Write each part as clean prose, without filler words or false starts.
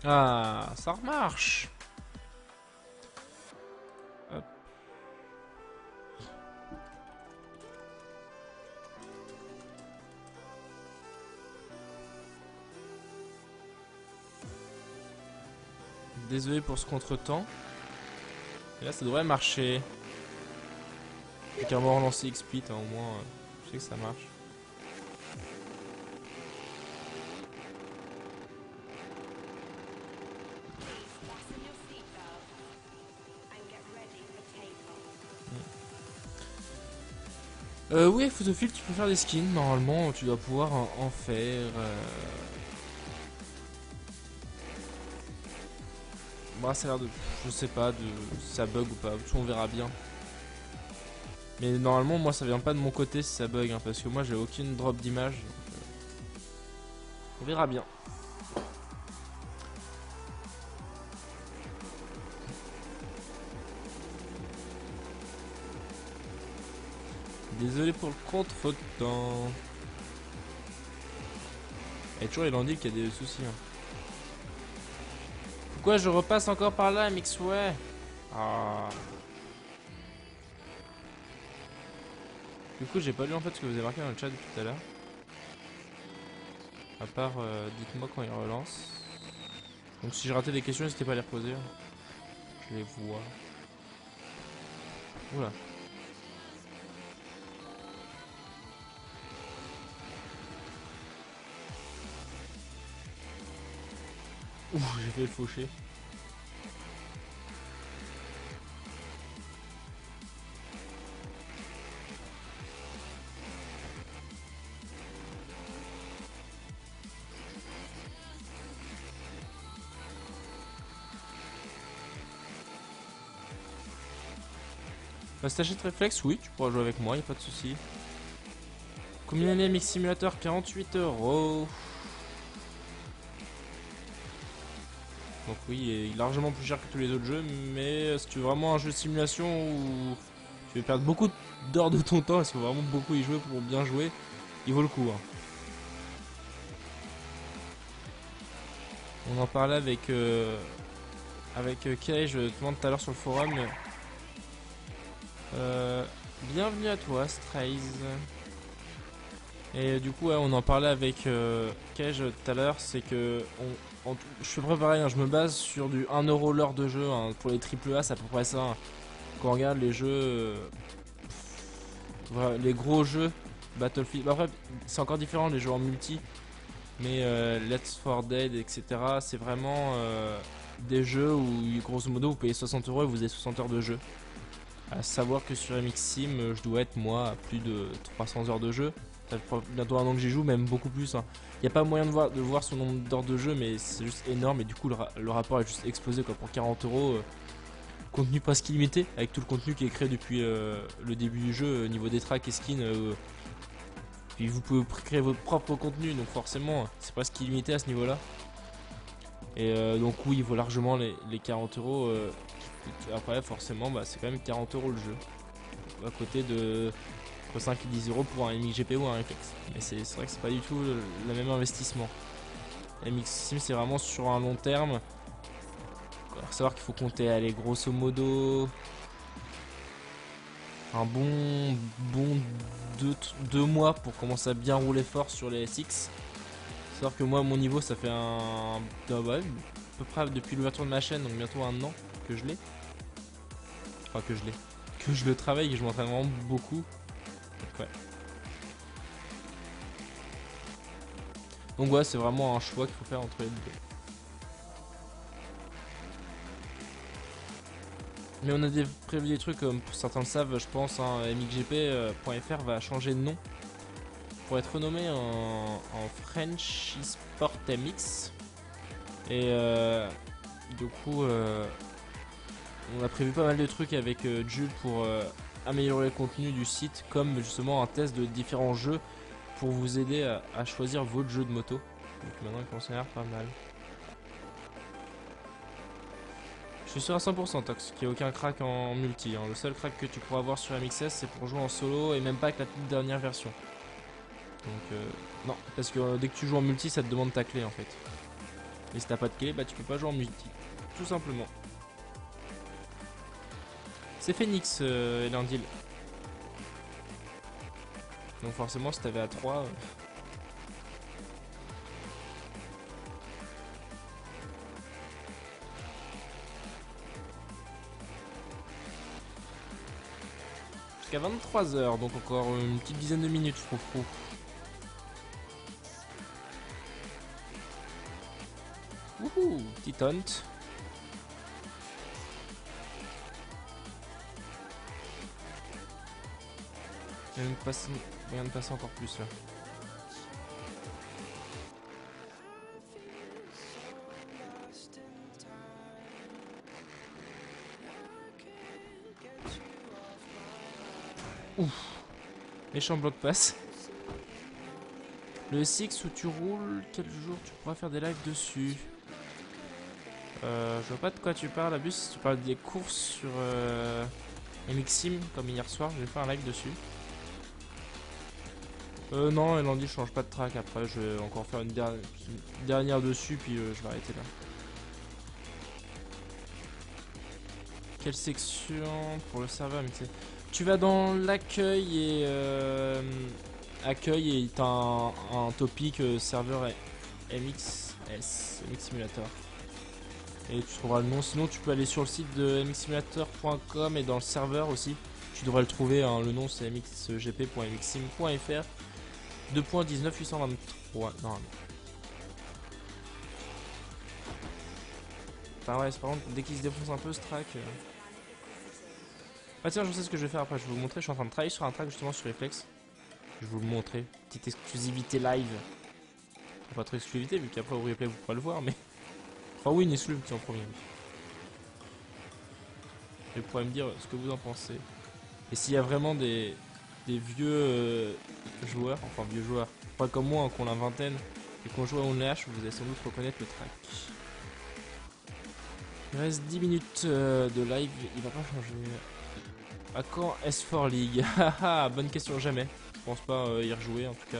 Ah, ça remarche. Hop. Désolé pour ce contretemps. Et là, ça devrait marcher. J'ai carrément relancé XSplit, hein, au moins, je sais que ça marche. Oui, Photophile, tu peux faire des skins. Normalement, tu dois pouvoir en faire. Bah, ça a l'air de. Je sais pas si ça bug ou pas. On verra bien. Mais normalement, moi, ça vient pas de mon côté si ça bug. Hein, parce que moi, j'ai aucune drop d'image. On verra bien. Désolé pour le contre-temps. Et toujours les landilles qui a des soucis. Hein. Pourquoi je repasse encore par là, Mixway? Ah. Du coup, j'ai pas lu en fait ce que vous avez marqué dans le chat depuis tout à l'heure. À part, dites-moi quand il relance. Donc si j'ai raté des questions, n'hésitez pas à les reposer. Je les vois. Oula. Ouh, j'ai fait le fauché. Bah, si t'achètes Reflex, oui, tu pourras jouer avec moi, y a pas de souci. Combien est Mix Simulator? 48 €. Donc oui, il est largement plus cher que tous les autres jeux, mais si tu veux vraiment un jeu de simulation où tu veux perdre beaucoup d'heures de ton temps, parce qu'il faut vraiment beaucoup y jouer pour bien jouer, il vaut le coup. Hein. On en parlait avec Kay, je te demande tout à l'heure sur le forum. Euh, Bienvenue à toi, Strays. Et du coup, ouais, on en parlait avec Kej tout à l'heure, c'est que je fais pareil, hein, je me base sur du 1 € l'heure de jeu. Hein, pour les AAA, c'est à peu près ça. Hein. Quand on regarde les jeux, voilà, les gros jeux, Battlefield. Bah, après, c'est encore différent les jeux en multi, mais Let's 4 Dead, etc. C'est vraiment des jeux où, grosso modo, vous payez 60 € et vous avez 60 heures de jeu. À savoir que sur MX Sim, je dois être moi à plus de 300 heures de jeu. Ça fait bientôt un an que j'y joue, même beaucoup plus. Hein. Il n'y a pas moyen de voir son nombre d'heures de jeu, mais c'est juste énorme. Et du coup, le rapport est juste explosé quoi. Pour 40 €, contenu presque illimité, avec tout le contenu qui est créé depuis le début du jeu, niveau des tracks et skins. Puis vous pouvez créer votre propre contenu, donc forcément, c'est presque illimité à ce niveau-là. Et donc, oui, il vaut largement les 40 €. Après, forcément, bah, c'est quand même 40 € le jeu. À côté de entre 5 et 10 € pour un MXGP ou un Reflex. Mais c'est vrai que c'est pas du tout le même investissement. MX Sim, c'est vraiment sur un long terme. Il faut savoir qu'il faut compter, allez, grosso modo, un bon 2 mois pour commencer à bien rouler fort sur les SX. Savoir que moi, à mon niveau, ça fait ouais, à peu près depuis l'ouverture de ma chaîne, donc bientôt un an que je l'ai. Enfin, que je le travaille et que je m'entraîne vraiment beaucoup. Donc, ouais. Donc ouais, c'est vraiment un choix qu'il faut faire entre les deux. Mais on a prévu des trucs comme pour certains le savent, je pense, hein, mxgp.fr va changer de nom pour être renommé en French eSport MX. Et du coup, on a prévu pas mal de trucs avec Jules pour améliorer le contenu du site, comme justement un test de différents jeux pour vous aider à choisir votre jeu de moto. Donc maintenant, il commence à l'air pas mal. Je suis sûr à 100% Tox qu'il n'y a aucun crack en multi. Hein. Le seul crack que tu pourras avoir sur MXS, c'est pour jouer en solo et même pas avec la toute dernière version. Donc non, parce que dès que tu joues en multi, ça te demande ta clé en fait. Et si t'as pas de clé, bah tu peux pas jouer en multi. Tout simplement. C'est Phoenix, Elendil. Donc forcément, si t'avais à 3... Jusqu'à 23h, donc encore une petite dizaine de minutes, froufrou. Wouhou, petit taunt. Il y a moyen de passer encore plus là. Ouf. Méchant bloc passe. Le SX où tu roules, quel jour tu pourras faire des lives dessus? Je vois pas de quoi tu parles, Abus. Tu parles des courses sur MXIM, comme hier soir, j'ai fait un live dessus. Non, Elendil change pas de track. Après, je vais encore faire une dernière dessus, puis je vais arrêter là. Quelle section pour le serveur MXIM? Tu vas dans l'accueil et accueil et t'as un topic serveur MXS, MX Simulator. Et tu trouveras le nom. Sinon, tu peux aller sur le site de mxsimulator.com et dans le serveur aussi. Tu devrais le trouver. Hein. Le nom c'est mxgp.mxsim.fr 2.19823. Non. Enfin, ouais, c'est par contre, dès qu'il se défonce un peu ce track. Ah, tiens, je sais ce que je vais faire après. Je vais vous montrer. Je suis en train de travailler sur un track justement sur Reflex. Je vais vous le montrer. Petite exclusivité live. Enfin, pas trop exclusivité vu qu'après au replay vous pourrez le voir, mais. Enfin, oui, Neslub qui est en premier. Et vous pourrez me dire ce que vous en pensez. Et s'il y a vraiment des vieux joueurs, enfin vieux joueurs, pas comme moi, hein, qu'on a vingtaine et qu'on joue à OnlyH, vous allez sans doute reconnaître le track. Il reste 10 minutes de live, il va pas changer. À quand S4 League? Haha, bonne question, jamais. Je pense pas y rejouer en tout cas.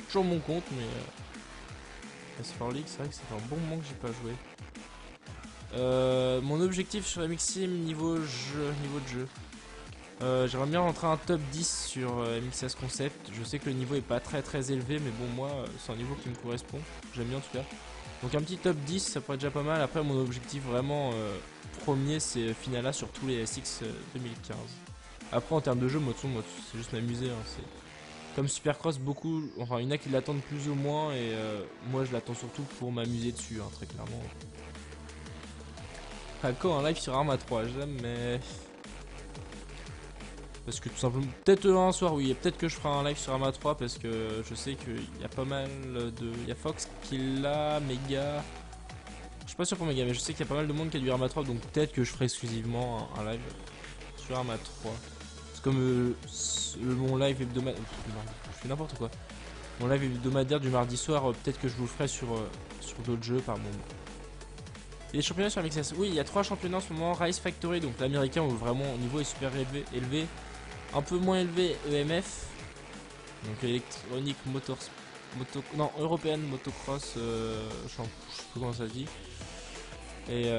Toujours mon compte, mais S4 League, c'est vrai que ça fait un bon moment que j'ai pas joué. Mon objectif sur MXIM niveau de jeu. J'aimerais bien rentrer un top 10 sur MXS Concept. Je sais que le niveau est pas très élevé, mais bon, moi, c'est un niveau qui me correspond. J'aime bien en tout cas. Donc un petit top 10, ça pourrait être déjà pas mal. Après, mon objectif vraiment premier, c'est Finala sur tous les SX 2015. Après, en termes de jeu, moi, c'est juste m'amuser. Hein, c'est comme Supercross, beaucoup, enfin, il y en a qui l'attendent plus ou moins, et moi, je l'attends surtout pour m'amuser dessus, hein, très clairement. À quand un live sur Arma 3? Jamais. Parce que tout simplement, peut-être un soir, oui, peut-être que je ferai un live sur Arma 3 parce que je sais qu'il y a pas mal de. Il y a Fox qui l'a, Mega. Je suis pas sûr pour Mega, mais je sais qu'il y a pas mal de monde qui a du Arma 3, donc peut-être que je ferai exclusivement un live sur Arma 3. C'est comme mon live hebdomadaire. Je fais n'importe quoi. Mon live hebdomadaire du mardi soir, peut-être que je vous le ferai sur d'autres jeux par moment. Et les championnats sur MXS, oui, il y a 3 championnats en ce moment. Rise Factory, donc l'américain où vraiment au niveau est super élevé. Un peu moins élevé EMF, donc Electronic non, European Motocross, je sais plus comment ça se dit. Et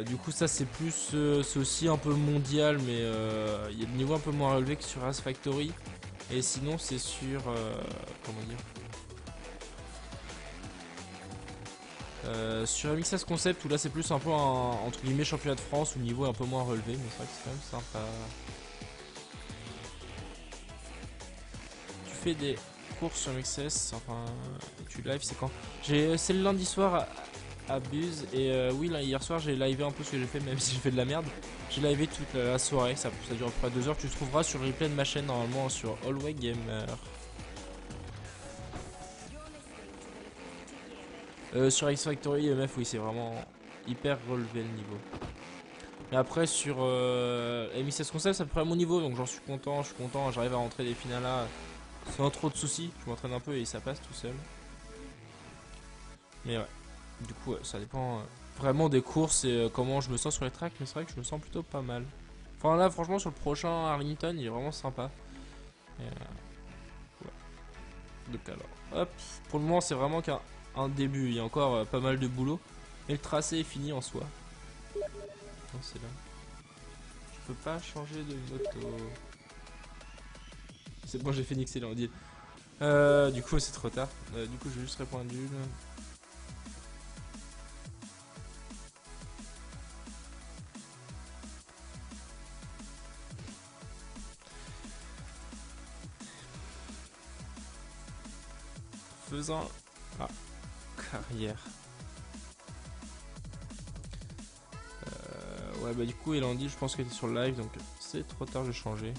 du coup ça c'est plus, c'est aussi un peu mondial, mais il y a le niveau un peu moins relevé que sur Race Factory. Et sinon c'est sur, comment dire, sur MXS Concept où là c'est plus un peu un, entre guillemets, championnat de France où le niveau est un peu moins relevé, mais c'est vrai que c'est quand même sympa. Des courses sur MXS, enfin tu live c'est quand? C'est le lundi soir à Buzz et oui là, hier soir j'ai livé un peu ce que j'ai fait, même si j'ai fait de la merde. J'ai livé toute la soirée, ça dure à peu près 2 heures. Tu te trouveras sur le replay de ma chaîne normalement sur Always Gamer. Sur X Factory EMF, oui c'est vraiment hyper relevé le niveau. Mais après sur MXS Concept c'est à peu près à mon niveau, donc j'en suis content, j'arrive à rentrer des finales là sans trop de soucis. Je m'entraîne un peu et ça passe tout seul. Mais ouais, du coup ouais, ça dépend vraiment des courses et comment je me sens sur les tracks, mais c'est vrai que je me sens plutôt pas mal. Enfin là franchement sur le prochain Arlington il est vraiment sympa. Et, ouais. Donc alors, hop, pour le moment c'est vraiment qu'un début, il y a encore pas mal de boulot. Et le tracé est fini en soi. Non, c'est là. Je peux pas changer de moto. C'est bon, j'ai fait une excellente deal. Du coup, c'est trop tard. Du coup, je vais juste répondre nul. Faisant... Ah, carrière. Ouais, bah du coup, Elandi, je pense qu'elle était sur le live, donc c'est trop tard, je vais changer.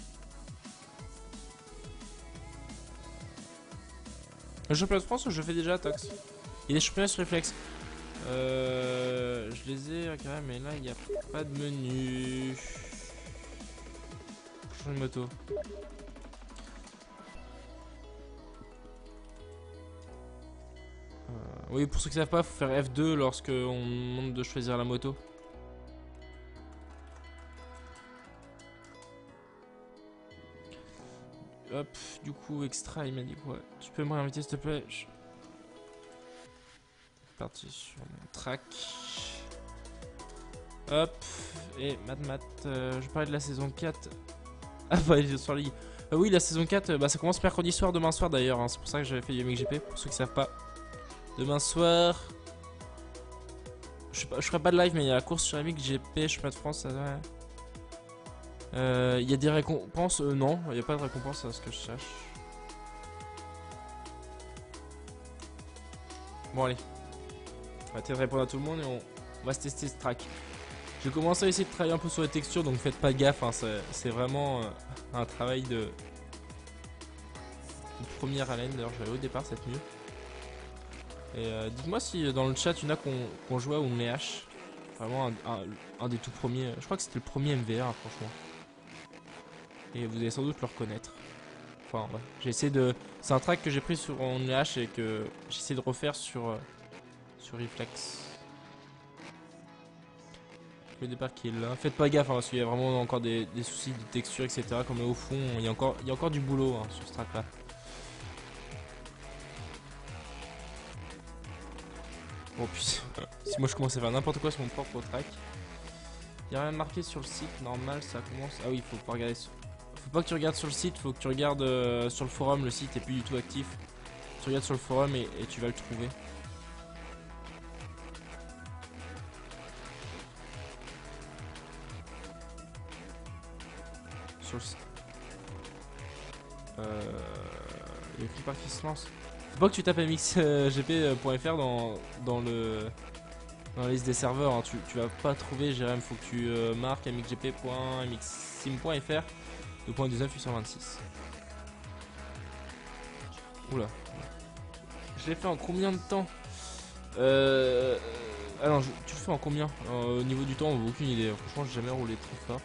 Le championnat de France, je fais déjà Tox. Il y a des championnats sur Réflexe. Je les ai quand même, mais là, il n'y a pas de menu. Je change de moto. Oui, pour ceux qui ne savent pas, il faut faire F2 lorsque on demande de choisir la moto. Hop, du coup, extra, il m'a dit quoi? Tu peux me réinviter s'il te plaît? Parti sur mon track. Hop, et Mat, je parlais de la saison 4. Ah bah, il est sur la ligue. Oui, la saison 4, bah, ça commence mercredi soir, demain soir d'ailleurs. Hein. C'est pour ça que j'avais fait du MXGP, pour ceux qui savent pas. Demain soir. Je ferai pas de live, mais il y a la course sur MXGP, championnat de France. Il y a des récompenses. Non, il n'y a pas de récompense à ce que je sache. Bon, allez. On va essayer de répondre à tout le monde et on va se tester ce track. J'ai commencé à essayer de travailler un peu sur les textures, donc faites pas gaffe. Hein, c'est vraiment un travail de première haleine. D'ailleurs, j'avais au départ, c'est mieux. Et dites-moi si dans le chat, il y en a qu'on jouait à Only-H. Vraiment un des tout premiers. Je crois que c'était le premier MVR, hein, franchement. Et vous allez sans doute le reconnaître. Enfin, ouais. J'ai essayé de. C'est un track que j'ai pris sur Only-H et que j'essaie de refaire sur Reflex. Le départ qui est là. Faites pas gaffe hein, parce qu'il y a vraiment encore des soucis de texture, etc. Comme au fond, il y a encore du boulot hein, sur ce track là. Bon, puis si moi je commence à faire n'importe quoi sur mon propre track, il n'y a rien de marqué sur le site. Normal, ça commence. Ah oui, faut pas regarder. Faut pas que tu regardes sur le site, faut que tu regardes sur le forum. Le site est plus du tout actif. Tu regardes sur le forum et tu vas le trouver. Sur le site. Il y a écrit pas qui se lance. Faut pas que tu tapes mxgp.fr dans la liste des serveurs. Hein. Tu vas pas trouver, Jérém. Faut que tu marques mxgp.mxsim.fr 2.19.826. Oula. Je l'ai fait en combien de temps Alors, tu le fais en combien au niveau du temps, on n'a aucune idée. Franchement, j'ai jamais roulé très fort.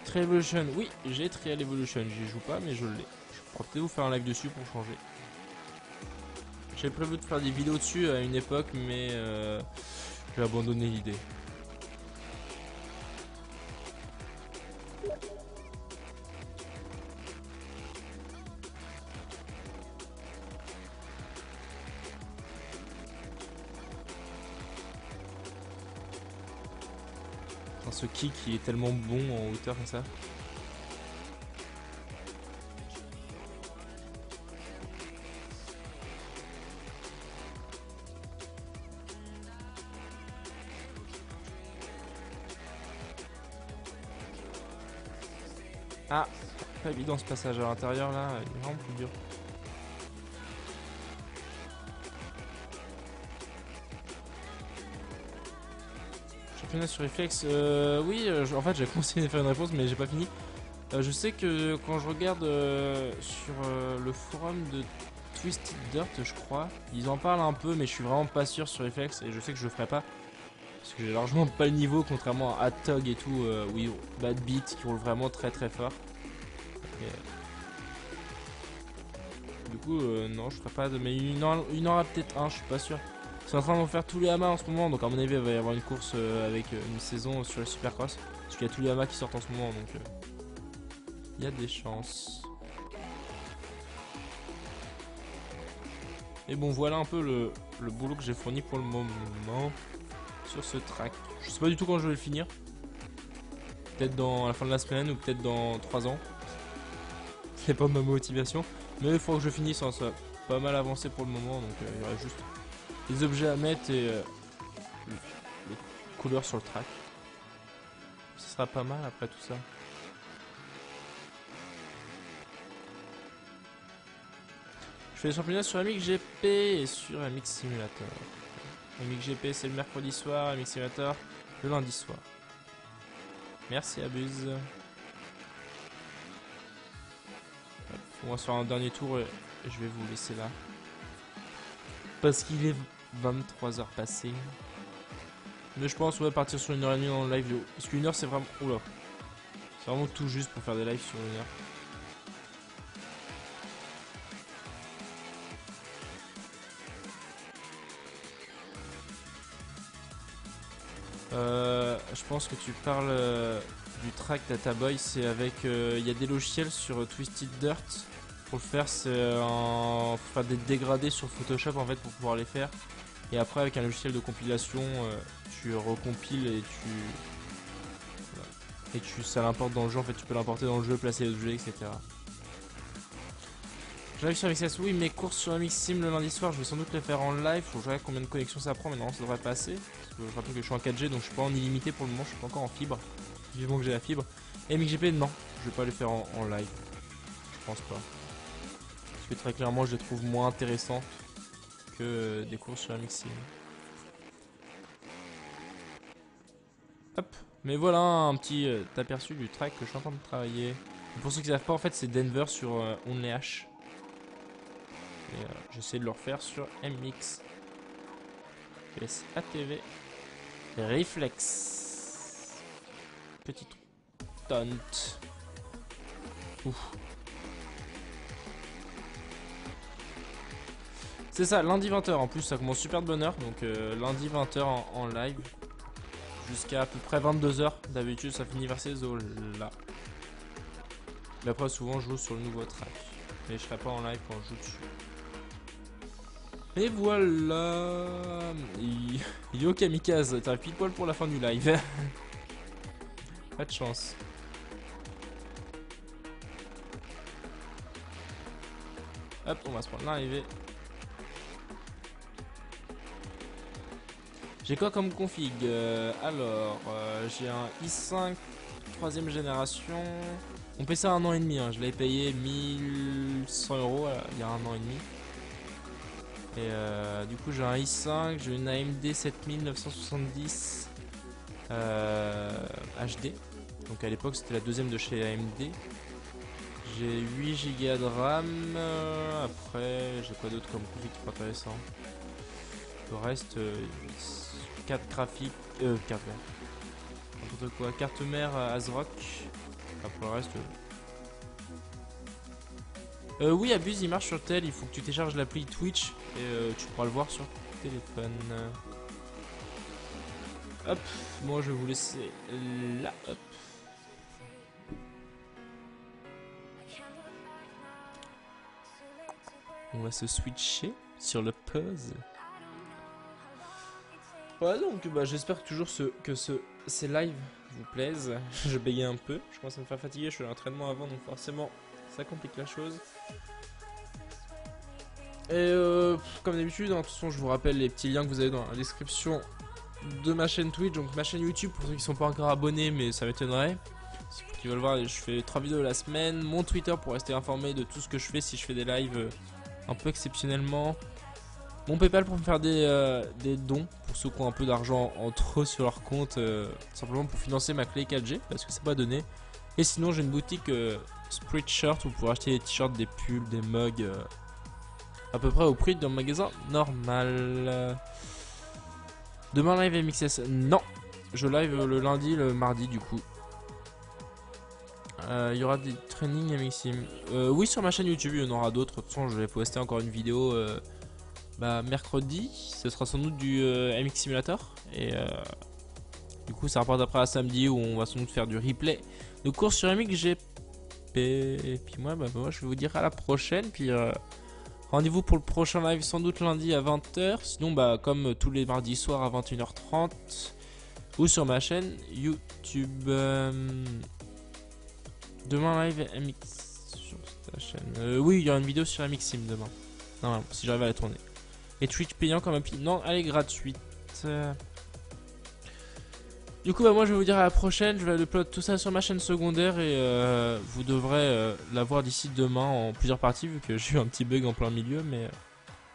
Trial Evolution, oui, j'ai Trial Evolution. J'y joue pas, mais je l'ai. Je pourrais peut-être vous faire un live dessus pour changer. J'avais prévu de faire des vidéos dessus à une époque, mais j'ai abandonné l'idée. Enfin, ce kick il est tellement bon en hauteur comme ça. Ah, pas évident ce passage à l'intérieur là, il est vraiment plus dur. Championnat sur Reflex, oui, en fait j'avais commencé à faire une réponse mais j'ai pas fini. Je sais que quand je regarde sur le forum de Twisted Dirt, je crois, ils en parlent un peu mais je suis vraiment pas sûr sur Reflex et je sais que je le ferai pas. Parce que j'ai largement pas le niveau contrairement à Tog et tout, oui, Bad Beat qui roule vraiment très très fort. Du coup, non, je ferai pas de. Mais il y en aura peut-être un, je suis pas sûr. Ils sont en train d'en faire tous les hamas en ce moment, donc à mon avis, il va y avoir une course avec une saison sur le Supercross. Parce qu'il y a tous les hamas qui sortent en ce moment, donc il y a des chances. Et bon, voilà un peu le boulot que j'ai fourni pour le moment sur ce track. Je sais pas du tout quand je vais le finir. Peut-être dans la fin de la semaine ou peut-être dans 3 ans. C'est pas ma motivation. Mais il faut que je finisse, ça a pas mal avancé pour le moment. Donc il y aurait juste des objets à mettre et les couleurs sur le track. Ce sera pas mal après tout ça. Je fais les championnats sur MXGP et sur MX Simulator. MXGP c'est le mercredi soir, MX Simulator le lundi soir. Merci Abuse. Hop, on va se faire un dernier tour et je vais vous laisser là. Parce qu'il est 23h passé. Mais je pense qu'on va partir sur 1h30 dans le live. Parce qu'une heure c'est vraiment... Oula. C'est vraiment tout juste pour faire des lives sur 1 heure. Je pense que tu parles du track Data Boy, c'est avec il y a des logiciels sur Twisted Dirt. Pour le faire, c'est faut faire des dégradés sur Photoshop en fait pour pouvoir les faire. Et après avec un logiciel de compilation, tu recompiles et ça l'importe dans le jeu. En fait, tu peux l'importer dans le jeu, placer les objets, etc. J'arrive sur MXS, oui, mes courses sur MX Sim le lundi soir, je vais sans doute les faire en live. Faut que je regarde combien de connexion ça prend, mais non, ça devrait passer. Parce que je rappelle que je suis en 4G, donc je suis pas en illimité pour le moment, je suis pas encore en fibre. Vivement que j'ai la fibre. Et MXGP, non, je vais pas les faire en live. Je pense pas. Parce que très clairement, je les trouve moins intéressantes que des courses sur MX Sim. Hop, mais voilà un petit aperçu du track que je suis en train de travailler. Et pour ceux qui savent pas, en fait, c'est Denver sur OnlyH. Et j'essaie de le refaire sur MX PS ATV Reflex. Petit taunt. Ouf. C'est ça, lundi 20h. En plus, ça commence super de bonne heure. Donc lundi 20h en live. Jusqu'à à peu près 22h. D'habitude, ça finit vers ces eaux-là. Mais après, souvent, je joue sur le nouveau track. Mais je serai pas en live quand je joue dessus. Et voilà. Yo Kamikaze, t'as pile poil pour la fin du live. Pas de chance. Hop, on va se prendre l'arrivée. J'ai quoi comme config? Alors, j'ai un i5 3ème génération. Mon PC a 1 an et demi, hein. Je l'ai payé 1100 € il y a 1 an et demi. Et du coup j'ai un i5, j'ai une AMD 7970 HD. Donc à l'époque c'était la deuxième de chez AMD. J'ai 8 Go de RAM. Après j'ai quoi d'autre comme config qui est pas intéressant. Le reste 4 graphiques, 4 n'importe quoi, carte mère ASRock. Après le reste oui, Abuse, il marche sur tel, il faut que tu télécharges l'appli Twitch et tu pourras le voir sur téléphone. Hop, moi je vais vous laisser là, hop. On va se switcher sur le pause. Voilà, donc bah, j'espère que toujours ces lives vous plaisent. Je bégayais un peu, je commence à me faire fatiguer, je suis à l'entraînement avant, donc forcément ça complique la chose. Et comme d'habitude, de toute façon, je vous rappelle les petits liens que vous avez dans la description de ma chaîne Twitch, donc ma chaîne YouTube pour ceux qui ne sont pas encore abonnés, mais ça m'étonnerait. Si vous qui veulent voir, je fais 3 vidéos la semaine. Mon Twitter pour rester informé de tout ce que je fais si je fais des lives un peu exceptionnellement. Mon PayPal pour me faire des dons pour ceux qui ont un peu d'argent en trop sur leur compte, simplement pour financer ma clé 4G parce que c'est pas donné. Et sinon, j'ai une boutique Spreadshirt où vous pouvez acheter des t-shirts, des pulls, des mugs. À peu près au prix d'un magasin normal. Demain live MXS? Non, je live le lundi, le mardi du coup. Il y aura des trainings MXIM. Oui, sur ma chaîne YouTube, il y en aura d'autres. De toute façon, je vais poster encore une vidéo mercredi. Ce sera sans doute du MX Simulator. Et du coup, ça repart après à samedi où on va sans doute faire du replay de course sur MXGP. Et puis moi, moi, je vais vous dire à la prochaine. Puis Rendez-vous pour le prochain live sans doute lundi à 20h. Sinon bah comme tous les mardis soirs à 21h30. Ou sur ma chaîne YouTube. Demain live MX sur ta chaîne. Oui il y aura une vidéo sur MXim demain. Non, si j'arrive à la tourner. Et Twitch payant comme appli. Non, elle est gratuite. Du coup, bah, moi je vais vous dire à la prochaine. Je vais upload tout ça sur ma chaîne secondaire et vous devrez la voir d'ici demain en plusieurs parties vu que j'ai eu un petit bug en plein milieu. Mais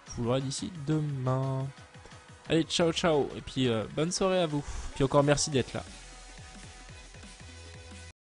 je vous le verrai d'ici demain. Allez, ciao ciao. Et puis bonne soirée à vous. Puis encore merci d'être là.